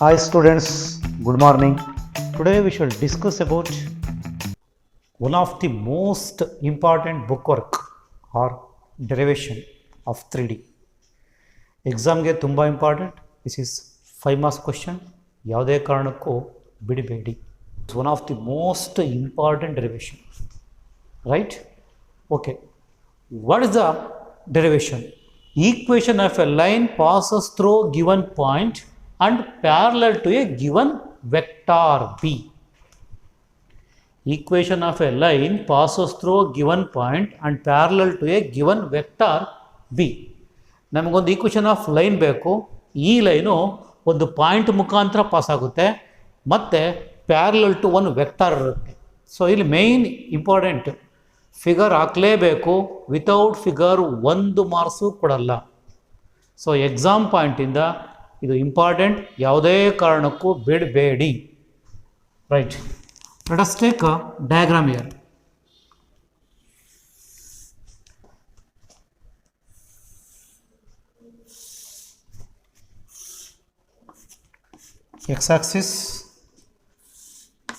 Hi students, good morning. Today we shall discuss about one of the most important bookwork or derivation of 3D. ಎಕ್ಸಾಮ್ಗೆ ತುಂಬ important. This is 5 marks question. ಯಾವುದೇ ಕಾರಣಕ್ಕೂ ಬಿಡಬೇಡಿ. It's one of the most important derivation, right? Okay, what is the derivation? Equation of A line passes through given point and parallel to a given vector b. Equation of a line passes through a given point and parallel to a given vector b. ನಮಗೊಂದು equation of line ಬೇಕು. ಈ line ಒಂದು point ಮುಖಾಂತರ pass ಆಗುತ್ತೆ ಮತ್ತು parallel to ಒಂದು vector ಇರುತ್ತೆ. So ಇಲ್ಲಿ ಮೇಯ್ನ್ ಇಂಪಾರ್ಟೆಂಟ್ ಫಿಗರ್ ಹಾಕಲೇಬೇಕು. ವಿತೌಟ್ ಫಿಗರ್ 1 ಮಾರ್ಕ್ಸು ಕೊಡಲ್ಲ. ಸೊ ಎಕ್ಸಾಮ್ ಪಾಯಿಂಟಿಂದ ಇದು ಇಂಪಾರ್ಟೆಂಟ್, ಯಾವುದೇ ಕಾರಣಕ್ಕೂ ಬಿಡಬೇಡಿ. Right, let us take a diagram here. X axis,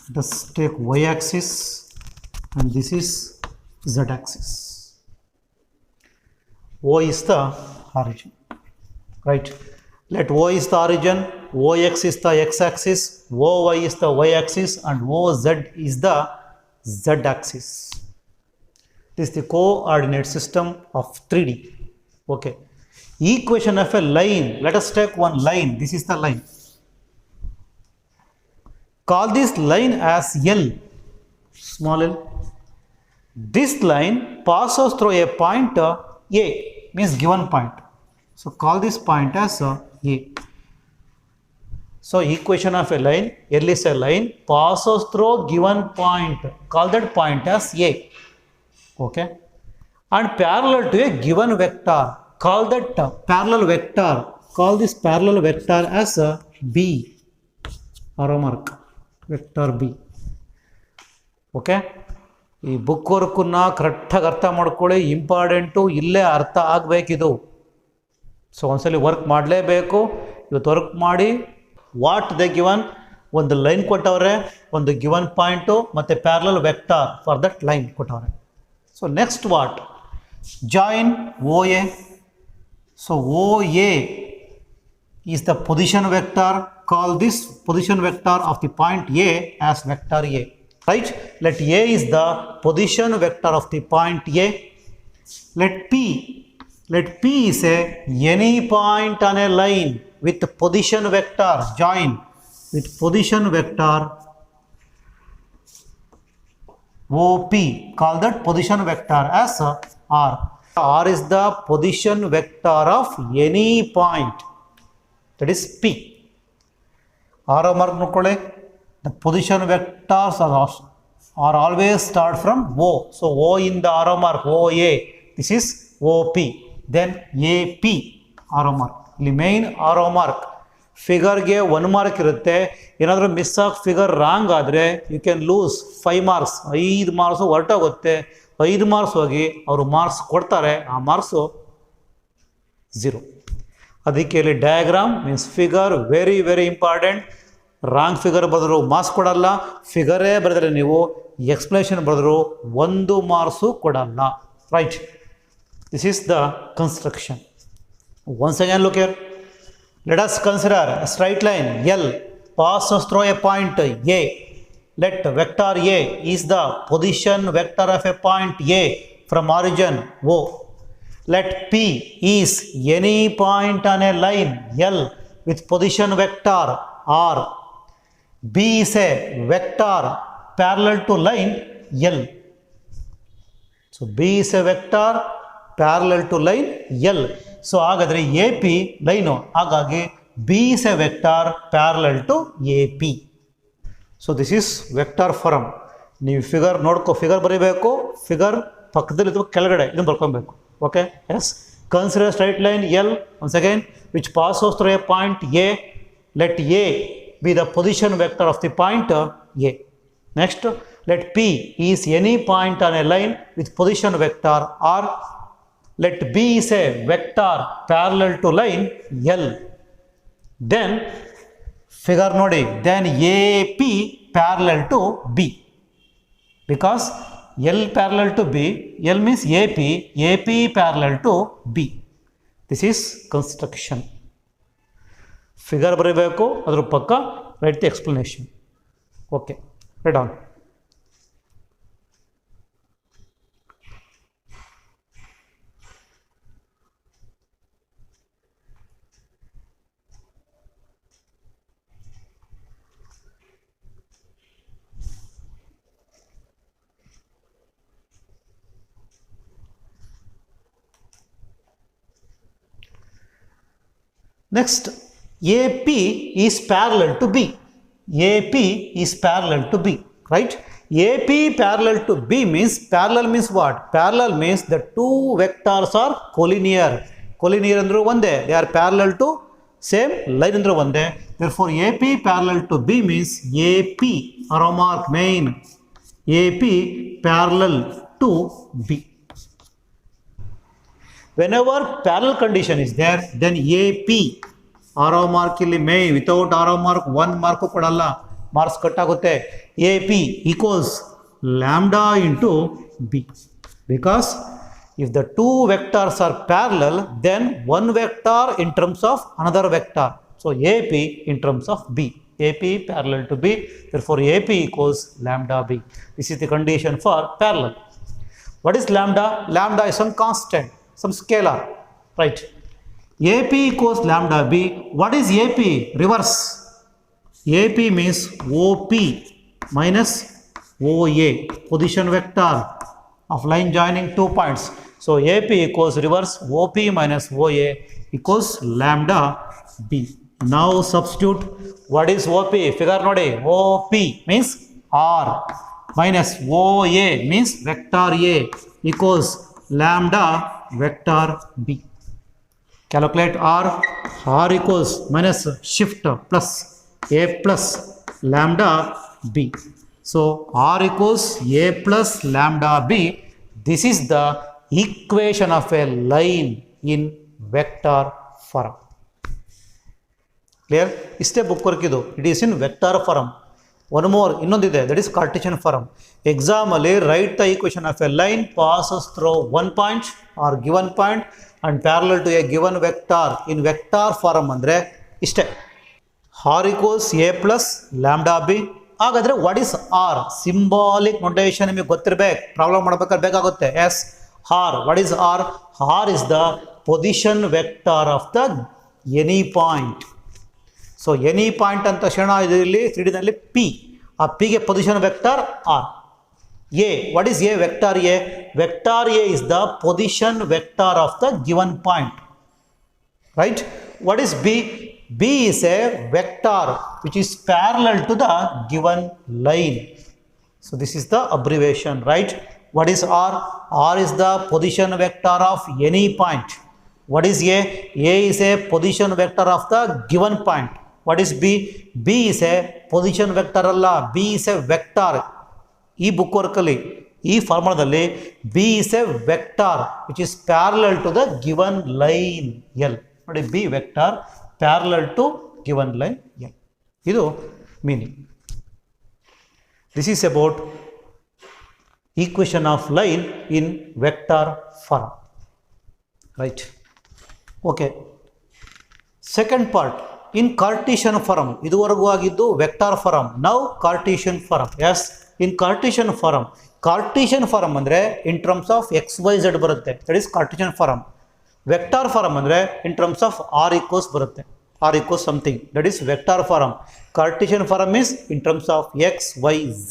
let us take Y axis, and this is Z axis. O is the origin, right? Let O is the origin, OX is the X axis, OY is the Y axis, and OZ is the Z axis. This is the coordinate system of 3D. Okay. Equation of a line. Let us take one line. This is the line. Call this line as L, small l. This line passes through a point A, means given point. So call this point as A. So equation of a line, L is a line, passes through given point. Call that point as A. Okay. And parallel to a given vector. Call that parallel vector. Call this parallel vector as B. Arrow mark. Vector B. Okay. ಈ book ವರ್ಕನ್ನ ಕರೆಕ್ಟಾಗಿ ಅರ್ಥ ಮಾಡ್ಕೊಳ್ಳಿ. Important, ಇಲ್ಲೇ ಅರ್ಥ ಆಗಬೇಕಿದು. So ಒಂದ್ಸಲಿ work ಮಾಡಲೇಬೇಕು. ಇವತ್ತು work ಮಾಡಿ. ವಾಟ್ ದ ಗಿವನ್, ಒಂದು ಲೈನ್ ಕೊಟ್ಟವ್ರೆ, ಒಂದು ಗಿವನ್ ಪಾಯಿಂಟು ಮತ್ತು parallel vector for that line ಕೊಟ್ಟವ್ರೆ. So next what? Join O A. So O A is the position vector. Call this position vector of the point A as vector A. Right? Let A is the position vector of the point A. Let P is any point on a line with position vector. Join with position vector OP. Call that position vector as R. R is the position vector of any point. That is P. R mark nokkole. The position vectors are always start from O. So O in the arrow mark, OA. This is OP. Then A P arrow mark. ಇಲ್ಲಿ main arrow mark. ಫಿಗರ್ಗೆ 1 mark ಇರುತ್ತೆ. ಏನಾದರೂ miss ಆಗಿ figure wrong ಆದರೆ you can lose 5 marks. 5 marks ಹೊರಟೋಗುತ್ತೆ. 5 marks ಹೋಗಿ ಅವರು marks ಕೊಡ್ತಾರೆ, ಆ ಮಾರ್ಕ್ಸು 0. ಅದಕ್ಕೆ ಇಲ್ಲಿ diagram means figure very very important. Wrong figure ಬರೆದ್ರು ಮಾರ್ಕ್ಸ್ ಕೊಡಲ್ಲ. ಫಿಗರೇ ಬರೆದರೆ ನೀವು ಎಕ್ಸ್ಪ್ಲನೇಷನ್ ಬರೆದ್ರು 1 ಮಾರ್ಕ್ಸು ಕೊಡಲ್ಲ. Right? This is the construction. Once again look here. Let us consider a straight line L passes through a point A. Let vector A is the position vector of a point A from origin O. Let P is any point on a line L with position vector R. B is a vector parallel to line L. So B is a vector parallel to line L. So ಹಾಗಾದರೆ A P line, ಹಾಗಾಗಿ B is a vector parallel to A P. So this is vector form. ನೀವು figure figure ಬರೀಬೇಕು. Figure ಪಕ್ಕದಲ್ಲಿ ಕೆಳಗಡೆ ಇದನ್ನು ಬರ್ಕೊಬೇಕು. Okay, yes. Consider straight line L once again which passes through a point A. Let a be the position vector of the point A. Next, let P is any point on a line with position vector R. Let B is a vector parallel to line L. Then figure ನೋಡಿ, then AP parallel to B, because L parallel to B, L means AP parallel to B. This is construction. Figure ಬರೀಬೇಕು, ಅದ್ರ ಪಕ್ಕ right the explanation. Okay, right on. Next, AP is parallel to B. AP is parallel to B, right? AP parallel to B means, parallel means what? Parallel means the two vectors are collinear. Collinear andru onde, they are parallel to same line andru onde. Therefore, AP parallel to B means AP, arrow mark main, AP parallel to B. Whenever parallel condition is there, then AP, arrow mark ಇಲ್ಲಿ main, without arrow mark 1 mark ಕೊಡಲ್ಲ, marks cut ಆಗುತ್ತೆ. AP equals lambda into B, because if the two vectors are parallel, then one vector in terms of another vector. So AP in terms of B, AP parallel to B, therefore AP equals lambda B. This is the condition for parallel. What is lambda? Lambda is some constant, some scalar, right? AP equals lambda B. What is AP? Reverse. AP means OP minus OA, position vector of line joining 2 points. So AP equals reverse OP minus OA equals lambda B. Now substitute. What is OP? Figure nodi. OP means R minus OA means vector A equals lambda vector B. Calculate R. R equals minus shift plus A plus lambda B. So R equals A plus lambda B. This is the equation of a line in vector form. Clear? Iste book work idu. It is in vector form. One more, ಇನ್ನೊಂದಿದೆ, that is Cartesian form. Exam ಅಲ್ಲಿ write the equation of a line passes through one point or given point and parallel to a given vector in vector form ಅಂದರೆ ಇಷ್ಟೇ. R equals A plus lambda B. ಹಾಗಾದರೆ what is R? Symbolic notation ನಿಮಗೆ ಗೊತ್ತಿರಬೇಕು, problem ಮಾಡಬೇಕಾದ್ರೆ ಬೇಕಾಗುತ್ತೆ. Yes, R. What is R? R is the position vector of the any point. So any point ಅಂತ ತಕ್ಷಣ ಇದರಲ್ಲಿ 3D ನಲ್ಲಿ P, ಆ P ಗೆ position vector R. A, what is A? Vector A. Vector A is the position vector of the given point, right? What is B? B is a vector which is parallel to the given line. So this is the abbreviation, right? What is R? R is the position vector of any point. What is A? A is a position vector of the given point. What is B? B is a position vector ಅಲ್ಲ, B is a vector. ಈ book ವರ್ಕಲ್ಲಿ, ಈ ಫಾರ್ಮುಲಾದಲ್ಲಿ B is a vector which is parallel to the given line L. ನೋಡಿ, B vector parallel to given line L. ಇದು meaning. This is about equation of line in vector form, right? Okay, second part in Cartesian form. ಇದುವರೆಗೂ ಆಗಿದ್ದು vector form, now Cartesian form. Yes, in Cartesian form. Cartesian form ಅಂದರೆ in terms of XYZ ಬರುತ್ತೆ, that is Cartesian form. Vector farm ಅಂದರೆ in terms of R equals ಬರುತ್ತೆ, R equals something, that is vector form. Cartesian form is in terms of XYZ,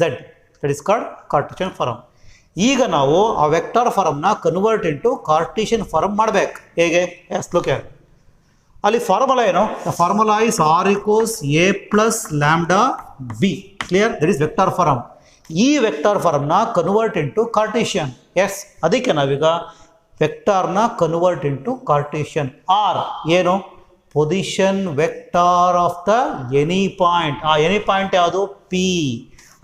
that is called Cartesian form. ಈಗ ನಾವು ಆ vector ಫಾರಮ್ನ convert into Cartesian form ಮಾಡಬೇಕು. ಹೇಗೆ? Yes, look here. ಅಲ್ಲಿ formula ಏನು? The formula is R equals A plus lambda B. Clear? That is vector form. ಈ vector ಫಾರಮ್ನ ಕನ್ವರ್ಟ್ ಇಂಟು ಕಾರ್ಟೀಷಿಯನ್. ಎಸ್, ಅದಕ್ಕೆ ನಾವೀಗ ವೆಕ್ಟಾರ್ನ ಕನ್ವರ್ಟ್ ಇಂಟು ಕಾರ್ಟೀಷಿಯನ್. ಆರ್ ಏನು? Position vector of the any point. ಆ any point ಯಾವುದು? P.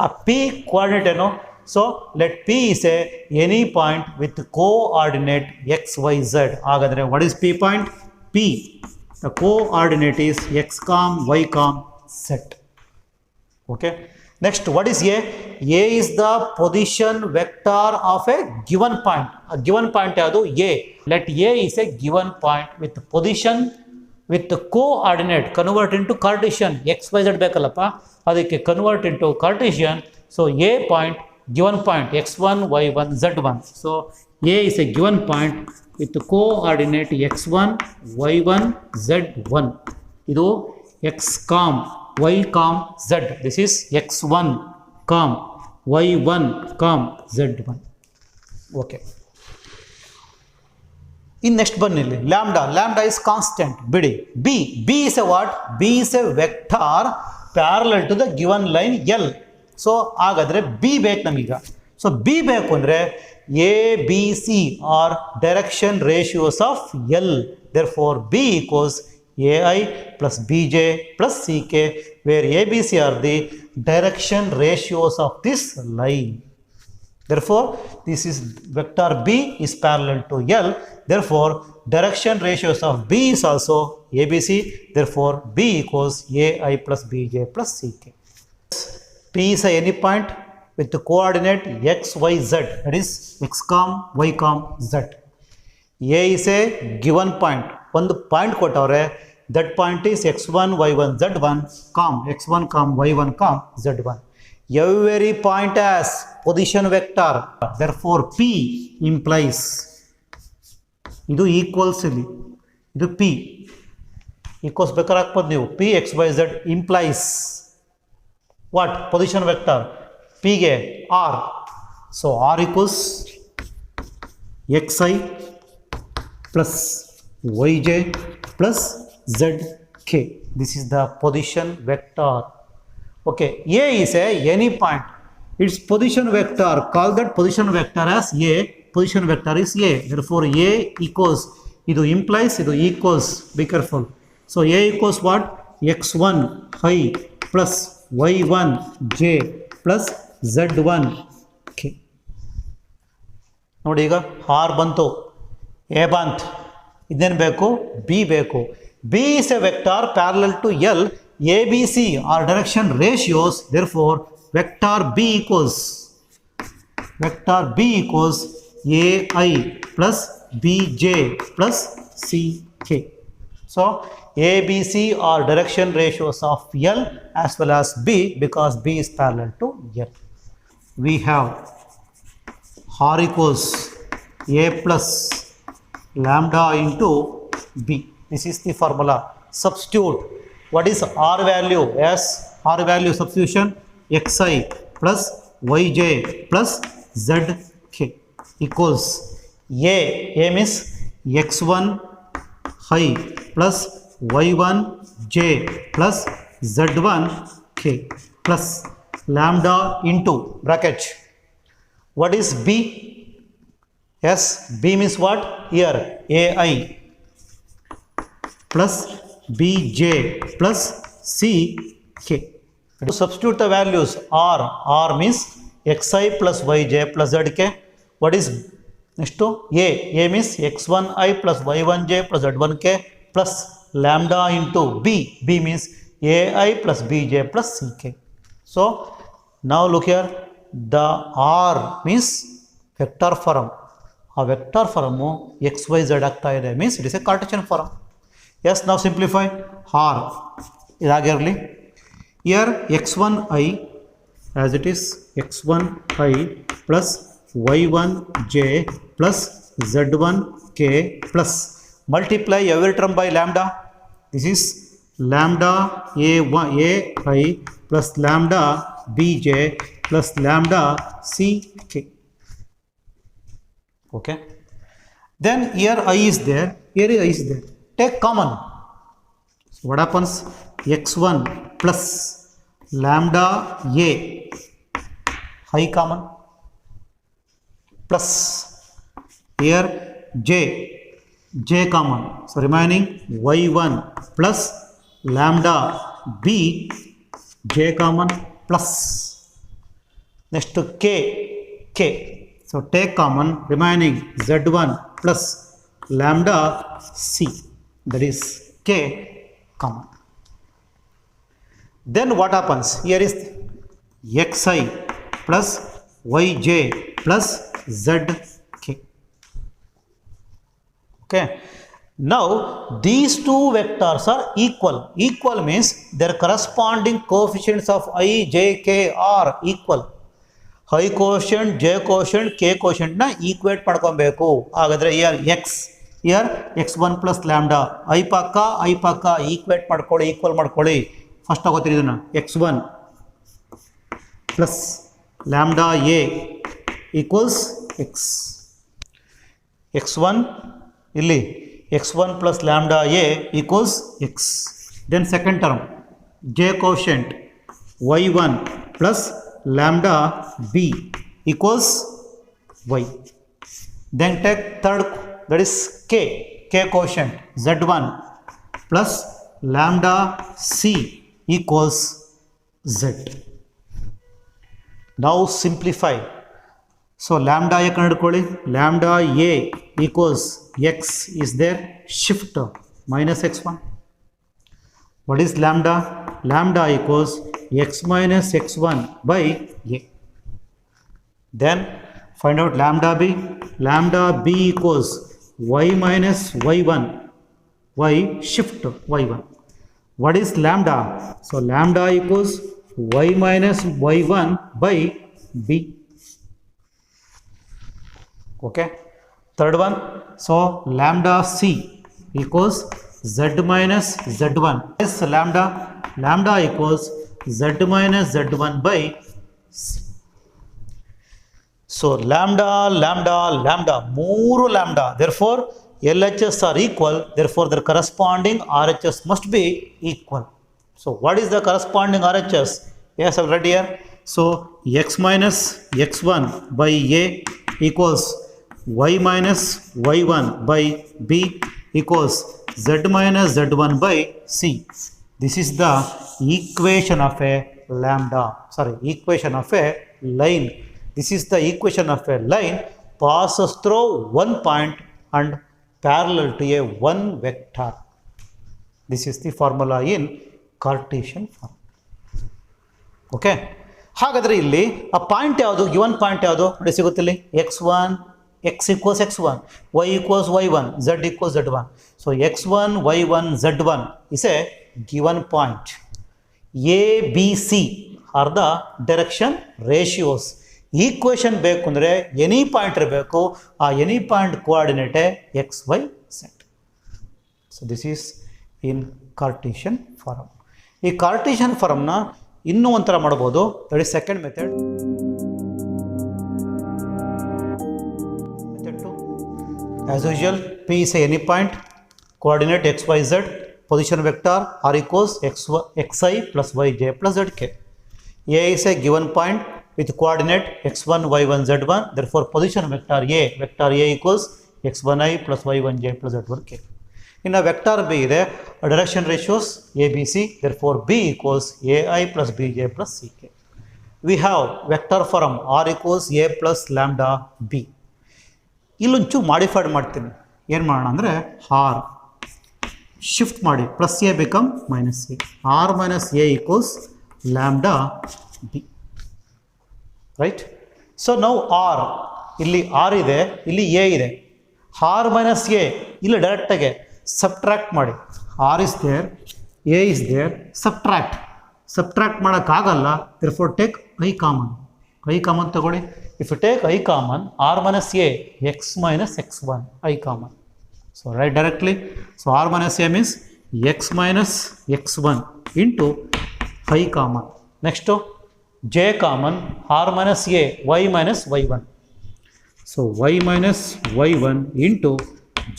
ಆ P coordinate ಏನು? So let P is A any point with coordinate XYZ. ಹಾಗಾದರೆ what is P point? P, the coordinate is x, y, set. Okay. Next, what is A? A is the position vector of a given point. A given point yadu A. Let A is a given point with position with the coordinate convert into Cartesian. X, Y, Z bekalappa. Adike convert into Cartesian. So A point, given point x1, y1, z1. So A is a given point with the coordinate x1, y1, z1. Idu x com, y com, z. This is x1 com, y1 com, z1. Okay. In next one, lambda is constant. B is a what? B is a vector parallel to the given line L. So, agadre B ಬೇಕು ನಮೀಗ. So, B ಬೇಕು ಅಂದರೆ A, B, C are direction ratios of L. Therefore, B equals AI plus BJ plus CK, where A, B, C are the direction ratios of this line. Therefore, this is vector B is parallel to L. Therefore, direction ratios of B is also ABC. Therefore, B equals AI plus BJ plus CK. P is any point with the coordinate x, y, z. That is x com, y com, z. A is a given point. One point kotavare, that point is x1, y1, z1 com, x1 com, y1 com, z1. Every point has position vector. Therefore, P implies idu equals ಇಲ್ಲಿ ಇದು P equals ಬೇಕಾದ್ರೆ ಹಾಕ್ಬೋದು ನೀವು P x y z implies what? Position vector P ಗೆ R. So R equals xi plus yj plus zk. This is the position vector. Okay, A is a any point. Its position vector, call that position vector as A. Position vector is A. Therefore, A equals, idu implies, idu equals, be careful. So, A equals what? x1 i plus y1 j plus z1 k. ನೋಡಿ ಈಗ R ಬಂತು, A ಬಂತು, ಇದೇನು ಬೇಕು? B ಬೇಕು. B is a vector parallel to L. ABC are direction ratios. Therefore, vector B equals AI plus BJ plus CK. So, ABC are direction ratios of L as well as B because B is parallel to L. We have R equals A plus lambda into B. This is the formula. Substitute. What is R value? Yes, R value substitution xi plus yj plus zk equals A means x1 i plus y1 j plus z1 k plus lambda into bracket. What is B? Yes, B means what? Here AI plus bj plus ck. To substitute the values R means xi plus yj plus zk. What is next to A means x1i plus y1j plus z1k plus lambda into B means ai plus bj plus ck. So now look here, the R means vector form. A vector form xyz ಆಗ್ತಾ ಇದೆ means it is a Cartesian form. Yes, now simplify. R ಇದಾಗಿರಲಿ. Here x1i as it is x1i plus y1j plus z1k plus multiply every term by lambda. This is lambda ai plus lambda bj plus lambda ck. Okay. Then here I is there, here I is there. Take common. So what happens? x1 plus lambda a, I common, plus here j common. So remaining y1 plus lambda b, j common, plus next to k. So take common, remaining z1 plus lambda c, that is k common. then what happens? Here is xi plus yj plus zk. Okay. Now these two vectors are equal. Equal means their corresponding coefficients of I, j, k are equal. I quotient, j quotient, k quotient na equate ಮಾಡ್ಕೊಬೇಕು. ಹಾಗಾದ್ರೆ here x, here x1 plus lambda, I ಪಕ್ಕ equate ಮಾಡ್ಕೊಳ್ಳಿ, equal ಮಾಡ್ಕೊಳ್ಳಿ. First ತಗೋತೀರಿ ಇದನ್ನ x1 plus lambda a equals x. x1 ಇಲ್ಲಿ x1 plus lambda a equals x. Then second term j quotient y1 plus lambda b equals y. Then take third, that is k quotient z1 plus lambda c equals z. Now simplify. So lambda a ಕಂಡುಕೊಳ್ಳಿ, lambda a equals x is there, shift minus x1. What is lambda? Lambda equals x minus x1 by a. Then find out lambda b. Lambda b equals y minus y1, y shift y1. What is lambda? So lambda equals y minus y1 by b. Okay. Third one, so lambda c equals z minus z1. Yes, lambda equals z minus z1 by c. So lambda, ಮೂರು lambda. Therefore, LHS are equal. Therefore, their corresponding RHS must be equal. So what is the corresponding RHS? Yes, I've read here. So x minus x1 by a equals y minus y1 by b equals z minus z1 by c. This is the equation of a lambda. Equation of a line. This is the equation of a line passes through one point and parallel to a one vector. This is the formula in Cartesian form. Okay. ಹಾಗಾದರೆ ಇಲ್ಲಿ ಆ point ಯಾವುದು, given point ಯಾವುದು ನೋಡಿ ಸಿಗುತ್ತೆ ಇಲ್ಲಿ, x1, x equals x1, y equals y1, z equals z1. So x1, y1, z1 is a given point. A, B, C are the direction ratios. Equation ಬೇಕು ಅಂದರೆ ಎನಿ ಪಾಯಿಂಟ್ ಇರಬೇಕು, ಆ any point ಕೋಆರ್ಡಿನೇಟೇ x y z. So this is in Cartesian form. ಈ Cartesian ಫಾರಮ್ನ ಇನ್ನೂ ಒಂಥರ ಮಾಡ್ಬೋದು. That is second method. Method 2, as usual P is any point, coordinate x y z, position vector r equals xi plus yj plus zk. A is a given point with coordinate x1, y1, z1. Therefore, position vector A equals x1i plus y1j plus z1k. In a vector B, the direction ratios A, B, C. Therefore, B equals ai plus bj plus ck. We have vector form r equals a plus lambda b. ಇಲ್ಲೊಂಚು modified ಮಾಡ್ತೀನಿ. ಏನು ಮಾಡೋಣ ಅಂದರೆ r shift ಮಾಡಿ, plus A become minus A, R minus A equals lambda B. Right. So ನಾವು R, ಇಲ್ಲಿ R ಇದೆ, ಇಲ್ಲಿ ಎ ಇದೆ. ಆರ್ ಮೈನಸ್ ಎ ಇಲ್ಲಿ ಡೈರೆಕ್ಟಾಗೆ ಸಬ್ಟ್ರ್ಯಾಕ್ಟ್ ಮಾಡಿ. R is there, A is there, subtract ಮಾಡೋಕ್ಕಾಗಲ್ಲ. therefore ಟೇಕ್ ಐ ಕಾಮನ್ ತಗೊಳ್ಳಿ. If you take I common, R minus A x minus x one, I common. So write directly. So r minus a means x minus x1 into I common. Next j common, r minus a y minus y1. So y minus y1 into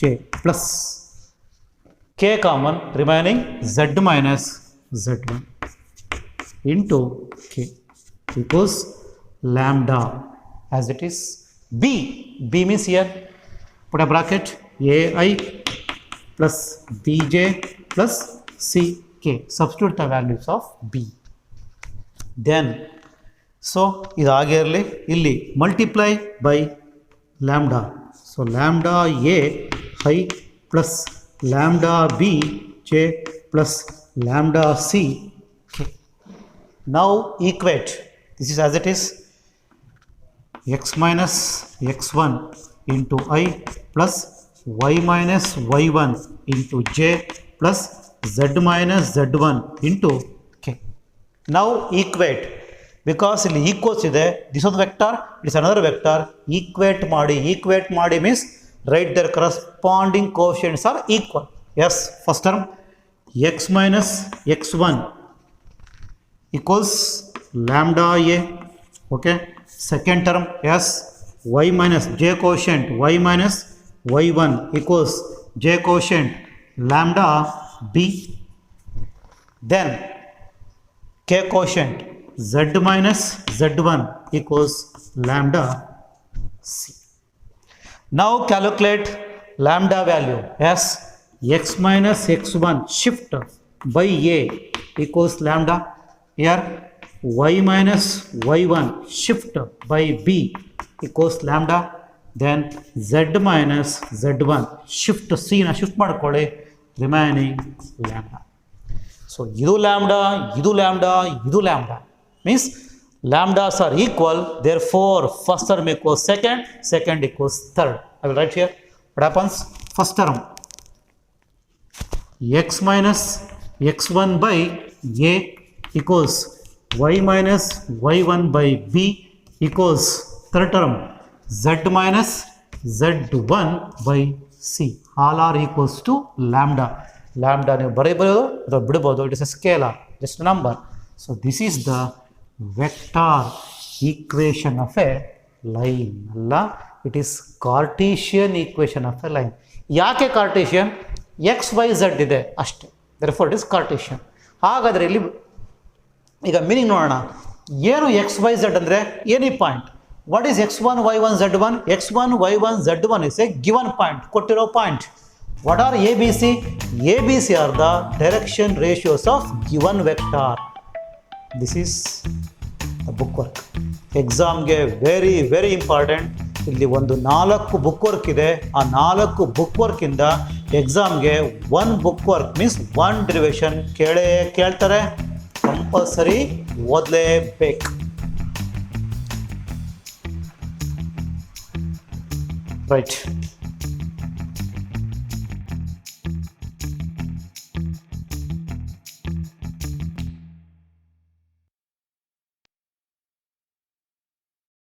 j plus k common, remaining z minus z1 into k equals lambda as it is. B means here, put a bracket, ai plus bj plus ck. Substitute the values of b. Then so ಇದಾಗೆ ಇರಲಿ, ಇಲ್ಲಿ multiply by lambda. So lambda a i plus lambda b j plus lambda c k. Now equate. This is as it is. X minus x1 into I plus y minus y1 into j plus z minus z1 into k. Now equate. Because ಇಲ್ಲಿ equals ಇದೆ, this one vector, it is another vector. Equate ಮಾಡಿ means write their corresponding coefficients are equal. Yes, first term x minus x1 equals lambda a. Okay. Second term, yes, y minus j coefficient y minus y1 equals j coefficient lambda b. Then k coefficient z minus z1 equals lambda c. Now calculate lambda value. Yes, x minus x1 shift by a equals lambda. Here y minus y1 shift by b equals lambda. Then z minus z1 shift c na shift ಮಾಡ್ಕೊಳ್ಳಿ, remaining lambda. So ಇದು lambda means lambdas are equal, therefore first term equals second equals third. I will write here what happens. First term x minus x1 by a equals y minus y1 by b equals third term z minus z1 by c. All are equals to lambda. Lambda ನೀವು ಬರೀಬಹುದು ಅಥವಾ ಬಿಡಬಹುದು. It is a scalar, just a number. So this is the vector equation of a line. ಅಲ್ಲ, it is Cartesian equation of a line. ಯಾಕೆ Cartesian? x y z ಇದೆ ಅಷ್ಟೇ, therefore it is Cartesian. ಹಾಗಾದರೆ ಇಲ್ಲಿ ಈಗ meaning ನೋಡೋಣ. ಏನು x y z ಅಂದರೆ any point. What is x1 y1 z1? x1 y1 z1 is a given point, ಕೊಟ್ಟಿರೋ point. What are A B C? A B C are the direction ratios of given vector. This is book work. ಎಕ್ಸಾಮ್ಗೆ very very important. ಇಲ್ಲಿ ಒಂದು 4 book work ಇದೆ. ಆ 4 book ವರ್ಕಿಂದ ಎಕ್ಸಾಮ್ಗೆ 1 book work means 1 ಡಿರಿವೇಷನ್ ಕೇಳ್ತಾರೆ. Compulsory ಓದಲೇಬೇಕು. Right.